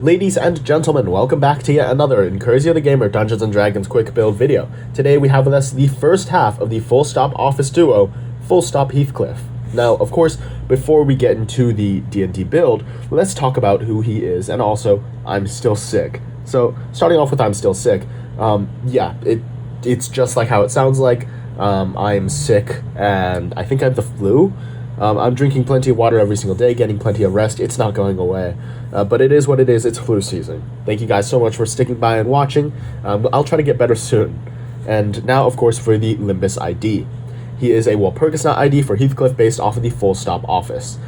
Ladies and gentlemen, welcome back to yet another Incursio the Gamer Dungeons & Dragons quick build video. Today we have with us the first half of the full stop office duo, full stop Heathcliff. Now, of course, before we get into the D&D build, let's talk about who he is, and also, I'm still sick. So, starting off with I'm still sick, it's just like how it sounds like. I'm sick, and I think I have the flu. I'm drinking plenty of water every single day, getting plenty of rest. It's not going away. But it is what it is. It's flu season. Thank you guys so much for sticking by and watching. I'll try to get better soon. And now, of course, for the Limbus ID. He is a Walpurgis ID for Heathcliff based off of the Full Stop Office,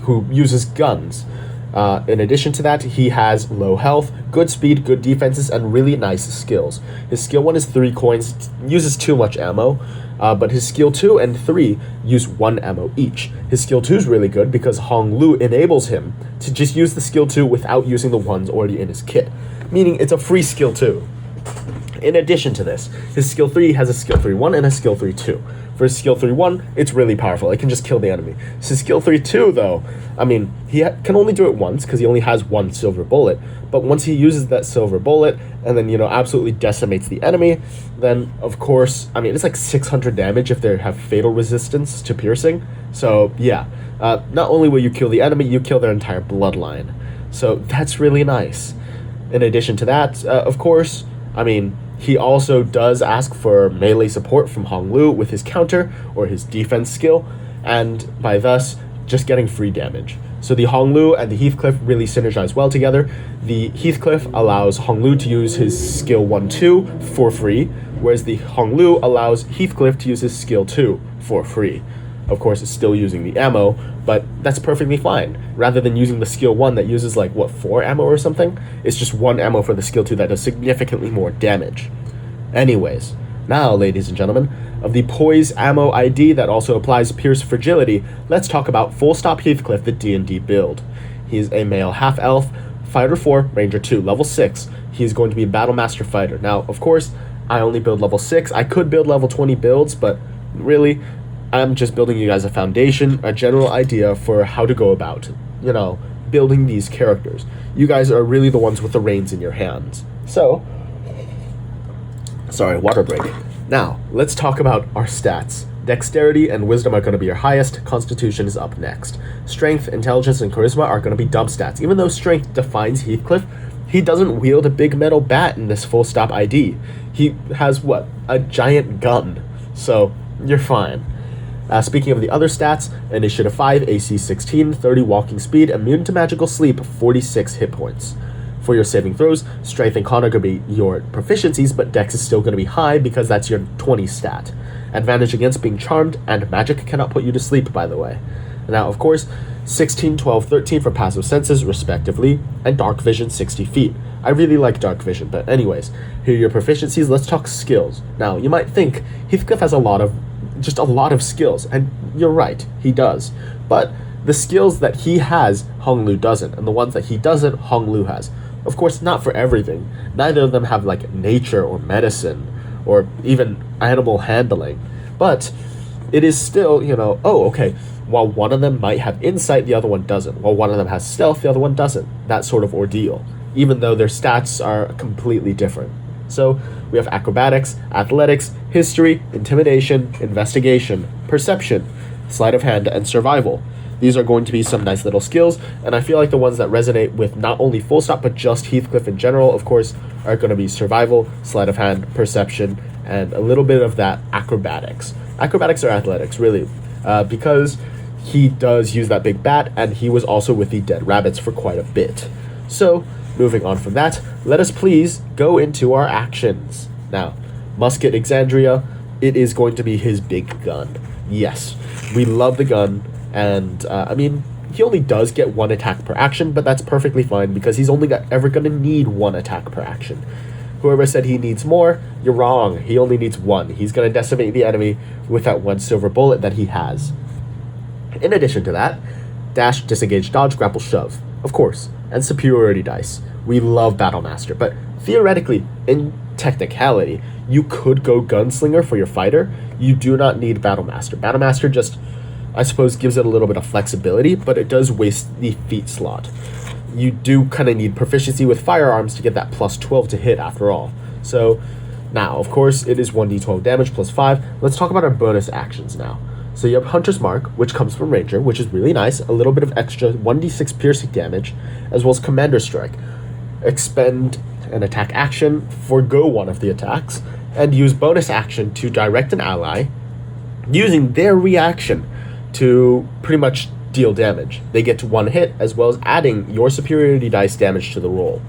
who uses guns. In addition to that, he has low health, good speed, good defenses, and really nice skills. His skill 1 is 3 coins, uses too much ammo, but his skill 2 and 3 use 1 ammo each. His skill 2 is really good because Hong Lu enables him to just use the skill 2 without using the ones already in his kit, meaning it's a free skill 2. In addition to this, his skill 3 has a skill 3-1 and a skill 3-2. For his skill 3-1, it's really powerful. It can just kill the enemy. His skill 3-2, though, I mean, he can only do it once because he only has 1 silver bullet. But once he uses that silver bullet and then, absolutely decimates the enemy, then, of course, I mean, it's like 600 damage if they have fatal resistance to piercing. So, yeah, not only will you kill the enemy, you kill their entire bloodline. So that's really nice. In addition to that, of course, I mean, he also does ask for melee support from Hong Lu with his counter or his defense skill, and by thus just getting free damage. So the Hong Lu and the Heathcliff really synergize well together. The Heathcliff allows Hong Lu to use his skill 1-2 for free, whereas the Hong Lu allows Heathcliff to use his skill 2 for free. Of course, it's still using the ammo, but that's perfectly fine. Rather than using the skill 1 that uses 4 ammo or something, it's just 1 ammo for the skill 2 that does significantly more damage. Anyways, now, ladies and gentlemen, of the Poise ammo ID that also applies Pierce Fragility, let's talk about Full Stop Heathcliff, the D&D build. He's a male half-elf, Fighter 4, Ranger 2, level 6. He's going to be a Battle Master Fighter. Now, of course, I only build level 6. I could build level 20 builds, but really, I'm just building you guys a foundation, a general idea for how to go about, building these characters. You guys are really the ones with the reins in your hands. So, sorry, water break. Now, let's talk about our stats. Dexterity and Wisdom are going to be your highest. Constitution is up next. Strength, Intelligence, and Charisma are going to be dump stats. Even though Strength defines Heathcliff, he doesn't wield a big metal bat in this Full Stop ID. He has, a giant gun. So, you're fine. Speaking of the other stats, Initiative 5, AC 16, 30 walking speed, immune to magical sleep, 46 hit points. For your saving throws, Strength and Con are going to be your proficiencies, but Dex is still going to be high because that's your 20 stat. Advantage against being charmed, and magic cannot put you to sleep, by the way. Now, of course, 16, 12, 13 for passive senses, respectively, and Dark Vision 60 feet. I really like Dark Vision, but anyways, here are your proficiencies. Let's talk skills. Now, you might think Heathcliff has a lot of skills, and you're right, he does. But the skills that he has, Hong Lu doesn't, and the ones that he doesn't, Hong Lu has. Of course, not for everything. Neither of them have nature or medicine or even animal handling. But it is still, while one of them might have insight, the other one doesn't. While one of them has stealth, the other one doesn't. That sort of ordeal, even though their stats are completely different. So we have acrobatics, athletics, history, intimidation, investigation, perception, sleight of hand, and survival. These are going to be some nice little skills, and I feel like the ones that resonate with not only Full Stop, but just Heathcliff in general, of course, are going to be survival, sleight of hand, perception, and a little bit of that acrobatics. Acrobatics or athletics, really, because he does use that big bat, and he was also with the dead rabbits for quite a bit. So, moving on from that, let us please go into our actions. Now, Musket Exandria, it is going to be his big gun. Yes, we love the gun. And, he only does get 1 attack per action, but that's perfectly fine because he's only ever going to need 1 attack per action. Whoever said he needs more, you're wrong. He only needs 1. He's going to decimate the enemy with that 1 silver bullet that he has. In addition to that, dash, disengage, dodge, grapple, shove. Of course. And superiority dice. We love Battlemaster, but theoretically, in technicality, you could go Gunslinger for your fighter. You do not need Battlemaster. Battlemaster just, I suppose, gives it a little bit of flexibility, but it does waste the feat slot. you do kind of need proficiency with firearms to get that plus 12 to hit after all. So now, of course, it is 1d12 damage plus 5. Let's talk about our bonus actions now. So you have Hunter's Mark, which comes from Ranger, which is really nice. A little bit of extra 1d6 piercing damage, as well as Commander Strike. Expend an attack action, forgo one of the attacks, and use bonus action to direct an ally, using their reaction to pretty much deal damage. They get to one hit, as well as adding your superiority dice damage to the roll,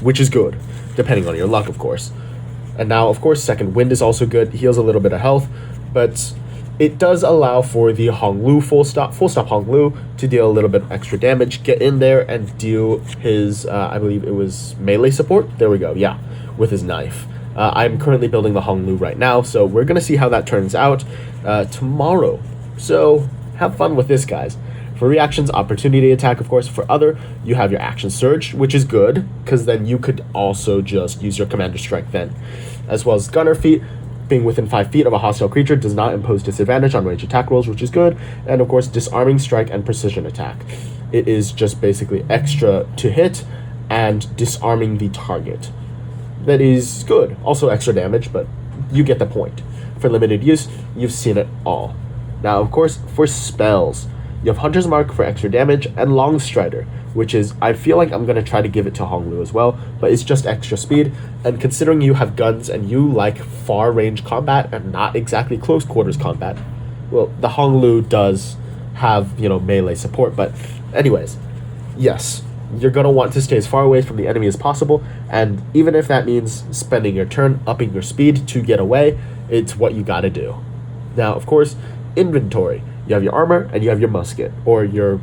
which is good, depending on your luck, of course. And now, of course, Second Wind is also good, heals a little bit of health, but it does allow for the Hong Lu full stop Hong Lu to deal a little bit extra damage, get in there and deal his, I believe it was melee support? There we go, yeah, with his knife. I'm currently building the Hong Lu right now, so we're going to see how that turns out tomorrow. So have fun with this, guys. For reactions, opportunity attack, of course. For other, you have your action surge, which is good, because then you could also just use your commander strike then. As well as gunner feat, being within 5 feet of a hostile creature does not impose disadvantage on range attack rolls, which is good. And of course, disarming strike and precision attack. It is just basically extra to hit and disarming the target. That is good. Also extra damage, but you get the point. For limited use, you've seen it all. Now, of course, for spells, you have Hunter's Mark for extra damage and Long Strider, which is, I feel like I'm going to try to give it to Hong Lu as well, but it's just extra speed. And considering you have guns and you like far range combat and not exactly close quarters combat, well, the Hong Lu does have, melee support. But anyways, yes, you're going to want to stay as far away from the enemy as possible. And even if that means spending your turn upping your speed to get away, it's what you got to do. Now, of course, inventory. You have your armor and you have your musket, or your,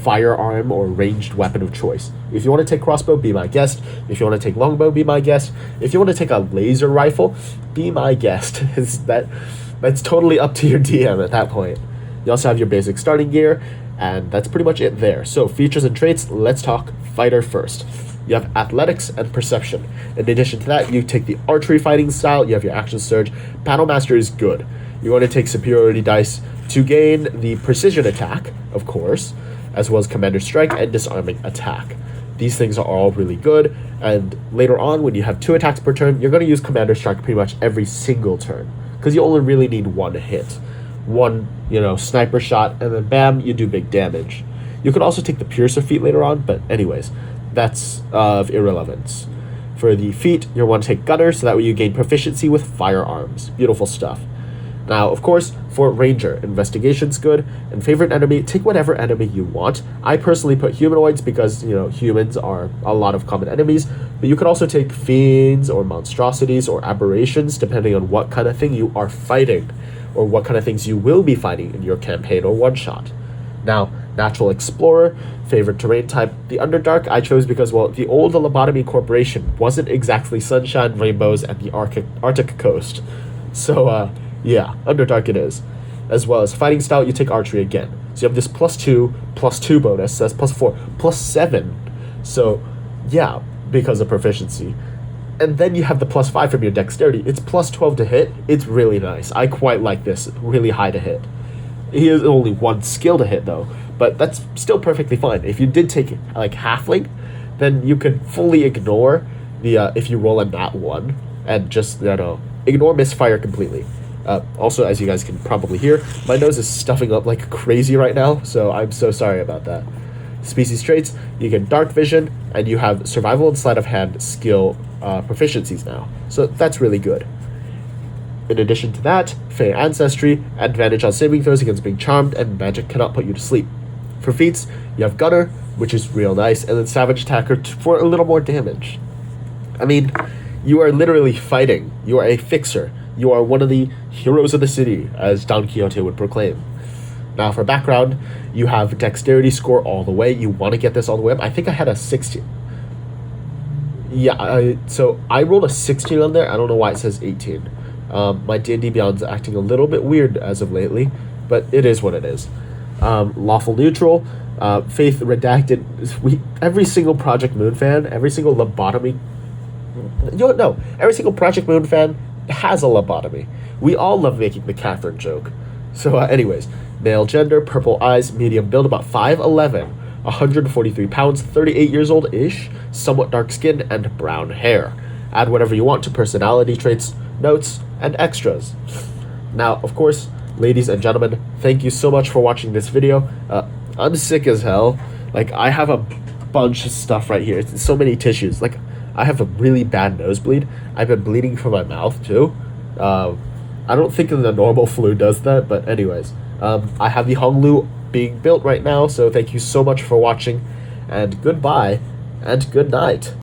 firearm or ranged weapon of choice. If you want to take crossbow, be my guest. If you want to take longbow, be my guest. If you want to take a laser rifle, be my guest. That's totally up to your DM at that point. You also have your basic starting gear, and that's pretty much it there. So features and traits, let's talk fighter first. You have athletics and perception. In addition to that, you take the archery fighting style, you have your action surge. Battle master is good. You want to take superiority dice to gain the precision attack, of course, as well as commander strike and disarming attack. These things are all really good, and later on when you have 2 attacks per turn, you're going to use commander strike pretty much every single turn, because you only really need 1 hit. One, sniper shot, and then bam, you do big damage. You could also take the piercer feat later on, but anyways, that's of irrelevance. For the feat, you'll want to take gunner, so that way you gain proficiency with firearms. Beautiful stuff. Now, of course, for Ranger, investigation's good, and favorite enemy, take whatever enemy you want. I personally put humanoids because, humans are a lot of common enemies, but you could also take fiends or monstrosities or aberrations, depending on what kind of thing you are fighting, or what kind of things you will be fighting in your campaign or one-shot. Now, Natural Explorer, favorite terrain type, the Underdark I chose because, well, the old Lobotomy Corporation wasn't exactly sunshine, rainbows, and the Arctic coast. So, yeah, Underdark it is. As well as fighting style, you take archery again. So you have this +2 bonus, so that's +4, +7. So, yeah, because of proficiency. And then you have the +5 from your dexterity. It's +12 to hit. It's really nice. I quite like this. Really high to hit. He has only 1 skill to hit, though. But that's still perfectly fine. If you did take, halfling, then you could fully ignore the, if you roll a nat 1, and just, ignore misfire completely. Also, as you guys can probably hear, my nose is stuffing up like crazy right now, so I'm so sorry about that. Species traits, you get dark vision, and you have survival and sleight of hand skill proficiencies now. So that's really good. In addition to that, Fey Ancestry, advantage on saving throws against being charmed, and magic cannot put you to sleep. For feats, you have Gunner, which is real nice, and then Savage Attacker for a little more damage. I mean, you are literally fighting. You are a fixer. You are one of the heroes of the city, as Don Quixote would proclaim. Now for background, you have dexterity score all the way. You want to get this all the way up. I think I had a 16. Yeah, so I rolled a 16 on there. I don't know why it says 18. My D&D Beyond's acting a little bit weird as of lately, but it is what it is. Lawful neutral, faith redacted. Every single Project Moon fan, every single lobotomy. Every single Project Moon fan has a lobotomy. We all love making the Catherine joke. So anyways, male gender, purple eyes, medium build, about 5'11", 143 pounds, 38 years old-ish, somewhat dark skin, and brown hair. Add whatever you want to personality traits, notes, and extras. Now, of course, ladies and gentlemen, thank you so much for watching this video. I'm sick as hell. Like, I have a bunch of stuff right here. It's so many tissues. Like, I have a really bad nosebleed. I've been bleeding from my mouth, too. I don't think the normal flu does that, but anyways. I have the Honglu being built right now, so thank you so much for watching, and goodbye, and good night.